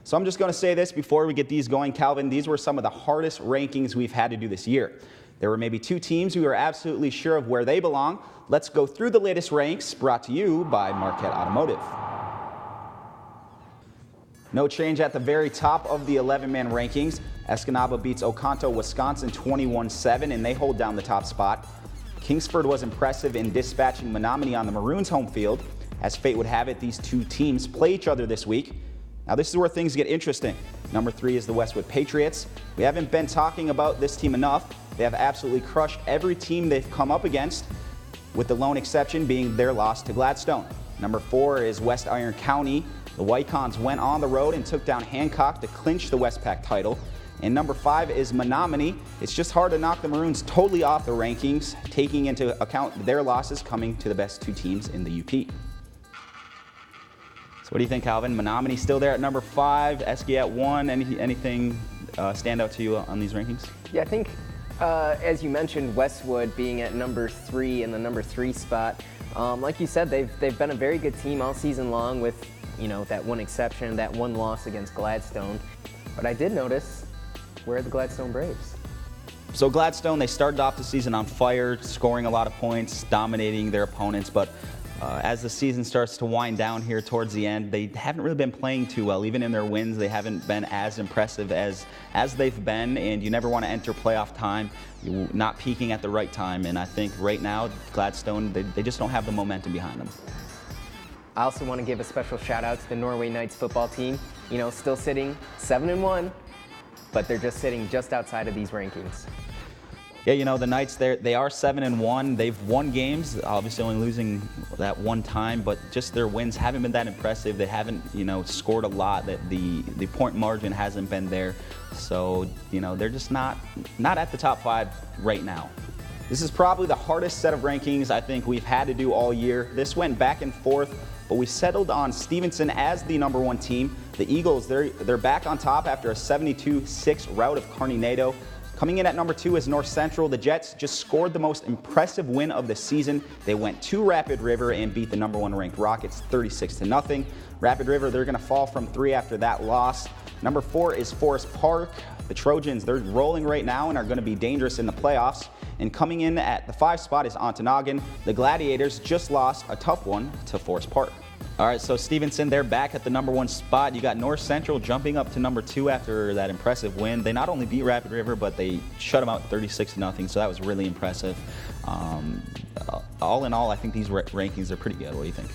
So I'm just going to say this before we get these going, Calvin. These were some of the hardest rankings we've had to do this year. There were maybe 2 teams we were absolutely sure of where they belong. Let's go through the latest ranks brought to you by Marquette Automotive. No change at the very top of the 11-man rankings. Escanaba beats Oconto, Wisconsin 21-7, and they hold down the top spot. Kingsford was impressive in dispatching Menominee on the Maroons' home field. As fate would have it, these 2 teams play each other this week. Now this is where things get interesting. Number 3 is the Westwood Patriots. We haven't been talking about this team enough. They have absolutely crushed every team they've come up against, with the lone exception being their loss to Gladstone. Number 4 is West Iron County. The Whitecons went on the road and took down Hancock to clinch the Westpac title. And number 5 is Menominee. It's just hard to knock the Maroons totally off the rankings, taking into account their losses coming to the best 2 teams in the UP. So what do you think, Calvin? Menominee still there at number 5, Esky at 1. Anything stand out to you on these rankings? Yeah, I think, as you mentioned, Westwood being at number 3 in the number 3 spot. Like you said, they've been a very good team all season long with, that one exception, that one loss against Gladstone. But I did notice, where are the Gladstone Braves? So Gladstone, they started off the season on fire, scoring a lot of points, dominating their opponents, but as the season starts to wind down here towards the end, they haven't really been playing too well. Even in their wins, they haven't been as impressive as they've been, and you never want to enter playoff time, you're not peaking at the right time, and I think right now, Gladstone, they just don't have the momentum behind them. I also want to give a special shout out to the Norway Knights football team. Still sitting 7-1, but they're just sitting just outside of these rankings. Yeah, the Knights, they are 7-1. They've won games, obviously only losing that one time, but just their wins haven't been that impressive. They haven't, scored a lot. That the point margin hasn't been there. So, they're just not at the top 5 right now. This is probably the hardest set of rankings I think we've had to do all year. This went back and forth, but we settled on Stevenson as the number 1 team. The Eagles, they're back on top after a 72-6 rout of Carney-Nadeau. Coming in at number 2 is North Central. The Jets just scored the most impressive win of the season. They went to Rapid River and beat the number 1 ranked Rockets 36-0. Rapid River, they're going to fall from 3 after that loss. Number 4 is Forest Park. The Trojans, they're rolling right now and are going to be dangerous in the playoffs. And coming in at the 5 spot is Ontonagon. The Gladiators just lost a tough one to Forest Park. All right, so Stevenson, they're back at the number 1 spot. You got North Central jumping up to number 2 after that impressive win. They not only beat Rapid River, but they shut them out 36-0, so that was really impressive. All in all, I think these rankings are pretty good. What do you think?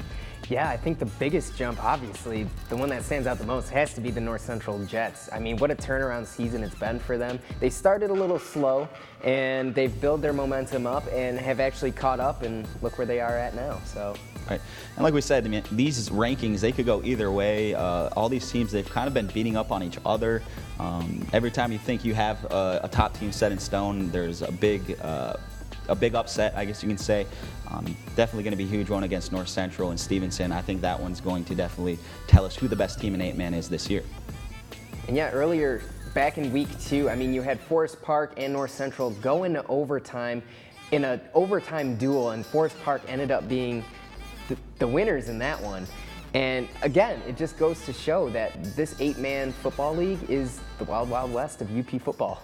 Yeah, I think the biggest jump, obviously, the one that stands out the most has to be the North Central Jets. I mean, what a turnaround season it's been for them. They started a little slow, and they've built their momentum up and have actually caught up, and look where they are at now. So. Right. And like we said, I mean, these rankings, they could go either way. All these teams, they've kind of been beating up on each other. Every time you think you have a top team set in stone, there's a big upset, I guess you can say. Definitely going to be a huge one against North Central and Stevenson. I think that one's going to definitely tell us who the best team in 8-man is this year. And yeah, earlier, back in week 2, I mean, you had Forest Park and North Central go into overtime in an overtime duel, and Forest Park ended up being the winners in that one. And again, it just goes to show that this 8-man football league is the wild, wild west of UP football.